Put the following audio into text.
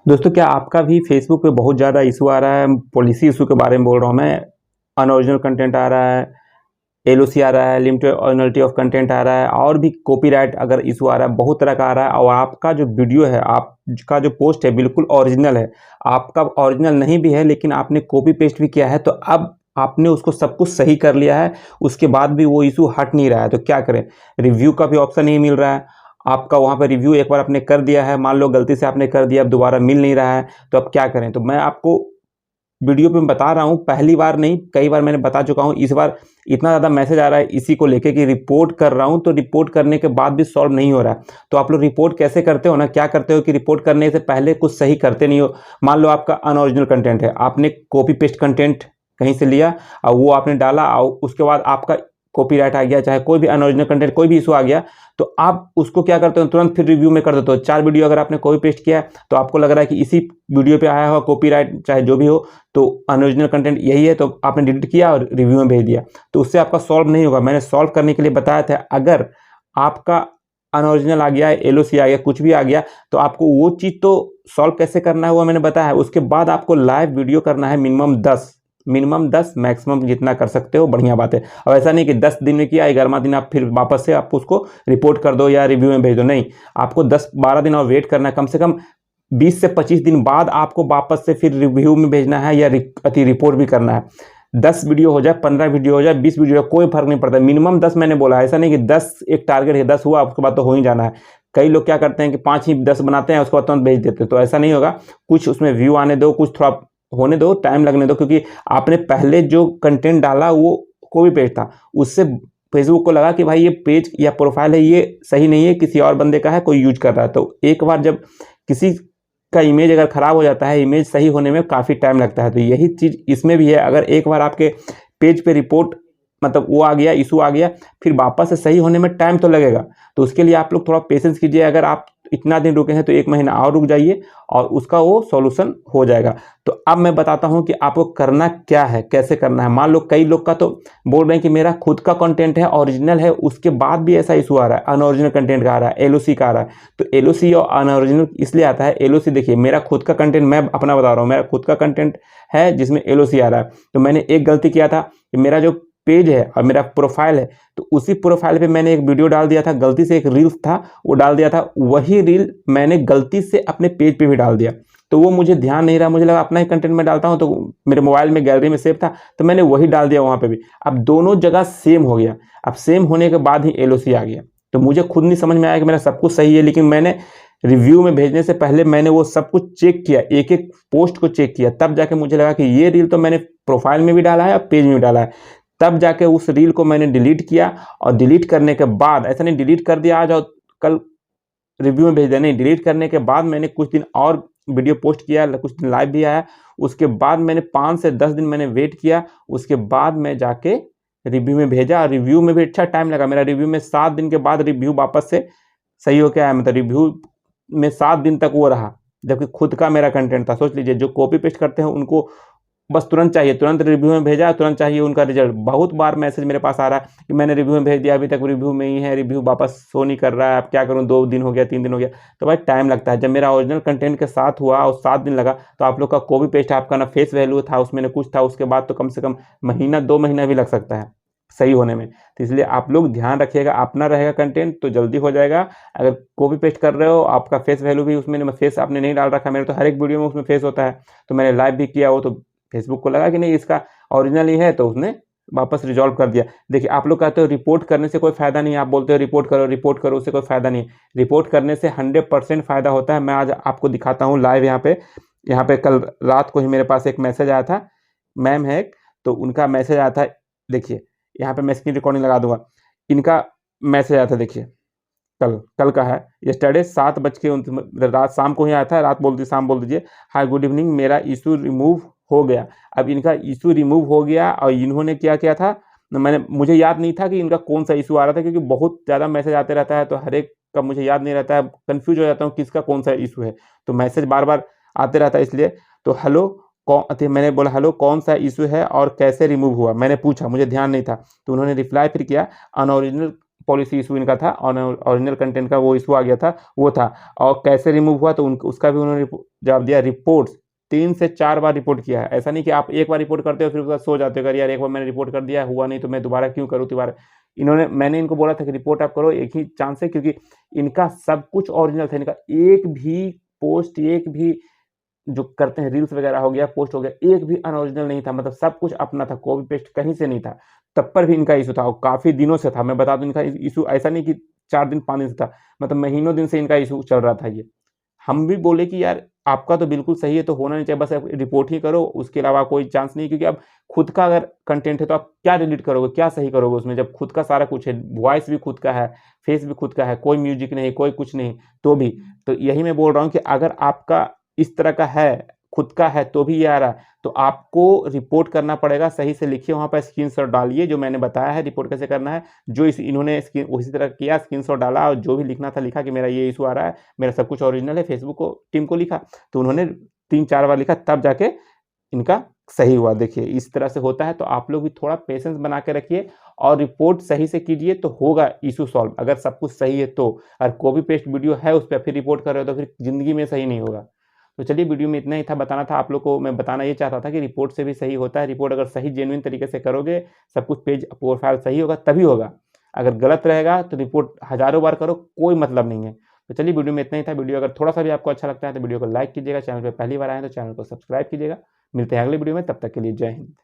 दोस्तों, क्या आपका भी फेसबुक पे बहुत ज़्यादा इशू आ रहा है? पॉलिसी इशू के बारे में बोल रहा हूँ मैं। अनओरिजिनल कंटेंट आ रहा है, एलओसी आ रहा है, लिमिटेड ओरिजिनलिटी ऑफ कंटेंट आ रहा है, और भी कॉपीराइट अगर इशू आ रहा है, बहुत तरह का आ रहा है। और आपका जो वीडियो है, आपका जो पोस्ट है, बिल्कुल ओरिजिनल है। आपका ओरिजिनल नहीं भी है, लेकिन आपने कॉपी पेस्ट भी किया है, तो अब आपने उसको सब कुछ सही कर लिया है, उसके बाद भी वो इशू हट नहीं रहा है। तो क्या करें? रिव्यू का भी ऑप्शन नहीं मिल रहा है आपका। वहाँ पर रिव्यू एक बार आपने कर दिया है, मान लो गलती से आपने कर दिया, अब दोबारा मिल नहीं रहा है, तो अब क्या करें? तो मैं आपको वीडियो पे बता रहा हूँ, पहली बार नहीं, कई बार मैंने बता चुका हूँ। इस बार इतना ज़्यादा मैसेज आ रहा है इसी को लेके कि रिपोर्ट कर रहा हूँ, तो रिपोर्ट करने के बाद भी सॉल्व नहीं हो रहा है। तो आप लोग रिपोर्ट कैसे करते हो ना, क्या करते हो कि रिपोर्ट करने से पहले कुछ सही करते नहीं हो। मान लो आपका अनओरिजिनल कंटेंट है, आपने कॉपी पेस्ट कंटेंट कहीं से लिया और वो आपने डाला, और उसके बाद आपका कॉपीराइट आ गया, चाहे कोई भी अनओरिजिनल कंटेंट, कोई भी इशू आ गया, तो आप उसको क्या करते हो, तुरंत फिर रिव्यू में कर देते हो। 4 वीडियो अगर आपने कॉपी पेस्ट किया है, तो आपको लग रहा है कि इसी वीडियो पे आया हुआ कॉपीराइट, चाहे जो भी हो, तो अनओरिजिनल कंटेंट यही है, तो आपने डिलीट किया और रिव्यू में भेज दिया, तो उससे आपका सॉल्व नहीं होगा। मैंने सॉल्व करने के लिए बताया था, अगर आपका अनओरिजिनल आ गया, एलओसी आ गया, कुछ भी आ गया, तो आपको वो चीज़ तो सॉल्व कैसे करना है वो मैंने बताया है। उसके बाद आपको लाइव वीडियो करना है, मिनिमम 10, मैक्सिमम जितना कर सकते हो बढ़िया बात है। और ऐसा नहीं कि 10 दिन में किया, 11वां दिन आप फिर वापस से आप उसको रिपोर्ट कर दो या रिव्यू में भेज दो, नहीं। आपको 10-12 दिन और वेट करना है, कम से कम 20 से 25 दिन बाद आपको वापस से फिर रिव्यू में भेजना है या रिपोर्ट भी करना है। 10 वीडियो हो जाए, 15 वीडियो हो जाए, 20 वीडियो, कोई फर्क नहीं पड़ता। मिनिमम 10 मैंने बोला, ऐसा नहीं कि 10 एक टारगेट है, 10 हुआ उसके बाद तो हो ही जाना है। कई लोग क्या करते हैं कि 5 ही 10 बनाते हैं, उसके बाद तुरंत भेज देते हैं, तो ऐसा नहीं होगा। कुछ उसमें व्यू आने दो, कुछ थोड़ा होने दो, टाइम लगने दो, क्योंकि आपने पहले जो कंटेंट डाला वो कोई पेज था, उससे फेसबुक को लगा कि भाई ये पेज या प्रोफाइल है, ये सही नहीं है, किसी और बंदे का है, कोई यूज कर रहा है। तो एक बार जब किसी का इमेज अगर खराब हो जाता है, इमेज सही होने में काफ़ी टाइम लगता है। तो यही चीज़ इसमें भी है, अगर एक बार आपके पेज पे रिपोर्ट मतलब वो आ गया, इशू आ गया, फिर वापस से सही होने में टाइम तो लगेगा। तो उसके लिए आप लोग थोड़ा पेशेंस कीजिए। अगर आप इतना दिन रुके हैं तो 1 महीना और रुक जाइए, और उसका वो सॉल्यूशन हो जाएगा। तो अब मैं बताता हूँ कि आपको करना क्या है, कैसे करना है। मान लो कई लोग का तो बोल रहे हैं कि मेरा खुद का कंटेंट है, ओरिजिनल है, उसके बाद भी ऐसा इशू आ रहा है, अनओरिजिनल कंटेंट का आ रहा है, एलओसी का आ रहा है। तो एलओसी और अनओरिजिनल इसलिए आता है, एलओसी देखिए, मेरा खुद का कंटेंट, मैं अपना बता रहा हूँ, मेरा खुद का कंटेंट है जिसमें एलओसी आ रहा है। तो मैंने एक गलती किया था कि मेरा जो पेज है और मेरा प्रोफाइल है, तो उसी प्रोफाइल पे मैंने एक वीडियो डाल दिया था, गलती से एक रील था वो डाल दिया था, वही रील मैंने गलती से अपने पेज पे भी डाल दिया। तो वो मुझे ध्यान नहीं रहा, मुझे लगा अपना ही कंटेंट में डालता हूँ, तो मेरे मोबाइल में गैलरी में सेव था, तो मैंने वही डाल दिया वहाँ पे भी। अब दोनों जगह सेम हो गया। अब सेम होने के बाद ही एलओसी आ गया। तो मुझे खुद नहीं समझ में आया कि मेरा सब कुछ सही है, लेकिन मैंने रिव्यू में भेजने से पहले मैंने वो सब कुछ चेक किया, एक एक पोस्ट को चेक किया, तब जाके मुझे लगा कि ये रील तो मैंने प्रोफाइल में भी डाला है और पेज में भी डाला है। तब जाके उस रील को मैंने डिलीट किया, और डिलीट करने के बाद, ऐसा नहीं डिलीट कर दिया आज और कल रिव्यू में भेज दिया, नहीं, डिलीट करने के बाद मैंने कुछ दिन और वीडियो पोस्ट किया, कुछ दिन लाइव भी आया, उसके बाद मैंने 5 से 10 दिन मैंने वेट किया, उसके बाद मैं जाके रिव्यू में भेजा। और रिव्यू में भी अच्छा टाइम लगा, मेरा रिव्यू में 7 दिन के बाद रिव्यू वापस से सही होकर आया। मतलब रिव्यू में 7 दिन तक वो रहा, जबकि खुद का मेरा कंटेंट था। सोच लीजिए, जो कॉपी पेस्ट करते हैं उनको बस तुरंत चाहिए, तुरंत रिव्यू में भेजा, तुरंत चाहिए उनका रिजल्ट। बहुत बार मैसेज मेरे पास आ रहा है कि मैंने रिव्यू में भेज दिया, अभी तक रिव्यू में ही है, रिव्यू वापस शो नहीं कर रहा है, अब क्या करूं, 2 दिन हो गया, 3 दिन हो गया। तो भाई टाइम लगता है। जब मेरा ओरिजिनल कंटेंट के साथ हुआ और 7 दिन लगा, तो आप लोग का कॉपी पेस्ट, आपका ना फेस वैल्यू था उसमें, ना कुछ था, उसके बाद तो कम से कम महीना 2 महीना भी लग सकता है सही होने में। तो इसलिए आप लोग ध्यान रखिएगा, अपना रहेगा कंटेंट तो जल्दी हो जाएगा। अगर कॉपी पेस्ट कर रहे हो, आपका फेस वैल्यू भी उसमें, फेस आपने नहीं डाल रखा, मेरे तो हर एक वीडियो में उसमें फेस होता है, तो मैंने लाइव भी किया वो, तो फेसबुक को लगा कि नहीं इसका ओरिजिनल ही है, तो उसने वापस रिजॉल्व कर दिया। देखिए, आप लोग कहते हो रिपोर्ट करने से कोई फायदा नहीं है, आप बोलते हो रिपोर्ट करो, उससे कोई फायदा नहीं है। रिपोर्ट करने से 100% फायदा होता है। मैं आज आपको दिखाता हूँ लाइव यहाँ पे कल रात को ही मेरे पास एक मैसेज आया था, मैम है एक, तो उनका मैसेज आया था। देखिए यहाँ पे मैं स्क्रीन रिकॉर्डिंग लगा दूंगा, इनका मैसेज आया था, देखिए कल का है, यस्टरडे 7:29, रात शाम को ही आया था, रात बोल दीजिए, शाम बोल दीजिए। हाय गुड इवनिंग, मेरा इशू रिमूव हो गया। अब इनका इशू रिमूव हो गया, और इन्होंने क्या किया था, मुझे याद नहीं था कि इनका कौन सा इशू आ रहा था, क्योंकि बहुत ज़्यादा मैसेज आते रहता है, तो हर एक का मुझे याद नहीं रहता है, कन्फ्यूज हो जाता हूँ किसका कौन सा इशू है, तो मैसेज बार बार आते रहता है इसलिए। तो हेलो मैंने बोला हेलो कौन सा इशू है और कैसे रिमूव हुआ, मैंने पूछा, मुझे ध्यान नहीं था। तो उन्होंने रिप्लाई फिर किया, अनओरिजिनल पॉलिसी इशू इनका था, और ओरिजिनल कंटेंट का वो इशू आ गया था, वो था। और कैसे रिमूव हुआ तो उसका भी उन्होंने जवाब दिया। रिपोर्ट्स 3 से 4 बार रिपोर्ट किया है। ऐसा नहीं कि आप एक बार रिपोर्ट करते हो फिर उसके बाद सो जाते हो, अगर यार एक बार मैंने रिपोर्ट कर दिया हुआ नहीं तो मैं दोबारा क्यों करूँ दोबारा। मैंने इनको बोला था कि रिपोर्ट आप करो, एक ही चांस है, क्योंकि इनका सब कुछ ओरिजिनल था। इनका एक भी पोस्ट, एक भी जो करते हैं रील्स वगैरह हो गया, पोस्ट हो गया, एक भी अनओरिजिनल नहीं था। मतलब सब कुछ अपना था, कॉपी पेस्ट कहीं से नहीं था। तब पर भी इनका इशू था, और काफी दिनों से था। मैं बता दूं, इनका इशू ऐसा नहीं कि 4 दिन 5 दिन से था, मतलब महीनों दिन से इनका इशू चल रहा था ये। हम भी बोले कि यार आपका तो बिल्कुल सही है, तो होना नहीं चाहिए, बस आप रिपोर्ट ही करो, उसके अलावा कोई चांस नहीं। क्योंकि अब खुद का अगर कंटेंट है तो आप क्या डिलीट करोगे, क्या सही करोगे उसमें, जब खुद का सारा कुछ है, वॉइस भी खुद का है, फेस भी खुद का है, कोई म्यूजिक नहीं, कोई कुछ नहीं, तो भी। तो यही मैं बोल रहा हूँ कि अगर आपका इस तरह का है, खुद का है, तो भी ये आ रहा है, तो आपको रिपोर्ट करना पड़ेगा। सही से लिखिए, वहां पर स्क्रीनशॉट डालिए, जो मैंने बताया है रिपोर्ट कैसे करना है। जो इन्होंने उसी तरह किया, स्क्रीनशॉट डाला, और जो भी लिखना था लिखा कि मेरा ये इशू आ रहा है, मेरा सब कुछ ओरिजिनल है, फेसबुक को टीम को लिखा। तो उन्होंने 3-4 बार लिखा, तब जाके इनका सही हुआ। देखिए इस तरह से होता है। तो आप लोग भी थोड़ा पेशेंस बना के रखिए और रिपोर्ट सही से कीजिए, तो होगा इशू सॉल्व। अगर सब कुछ सही है तो, और कॉपी पेस्ट वीडियो है उस पर फिर रिपोर्ट कर रहे हो तो फिर जिंदगी में सही नहीं होगा। तो चलिए, वीडियो में इतना ही था, बताना था आप लोग को। मैं बताना ये चाहता था कि रिपोर्ट से भी सही होता है। रिपोर्ट अगर सही जेन्युइन तरीके से करोगे, सब कुछ पेज प्रोफाइल सही होगा तभी होगा। अगर गलत रहेगा तो रिपोर्ट हजारों बार करो, कोई मतलब नहीं है। तो चलिए, वीडियो में इतना ही था। वीडियो अगर थोड़ा सा भी आपको अच्छा लगता है तो वीडियो को लाइक कीजिएगा, चैनल पर पहली बार आए तो चैनल को सब्सक्राइब कीजिएगा। मिलते हैं अगले वीडियो में, तब तक के लिए जय हिंद।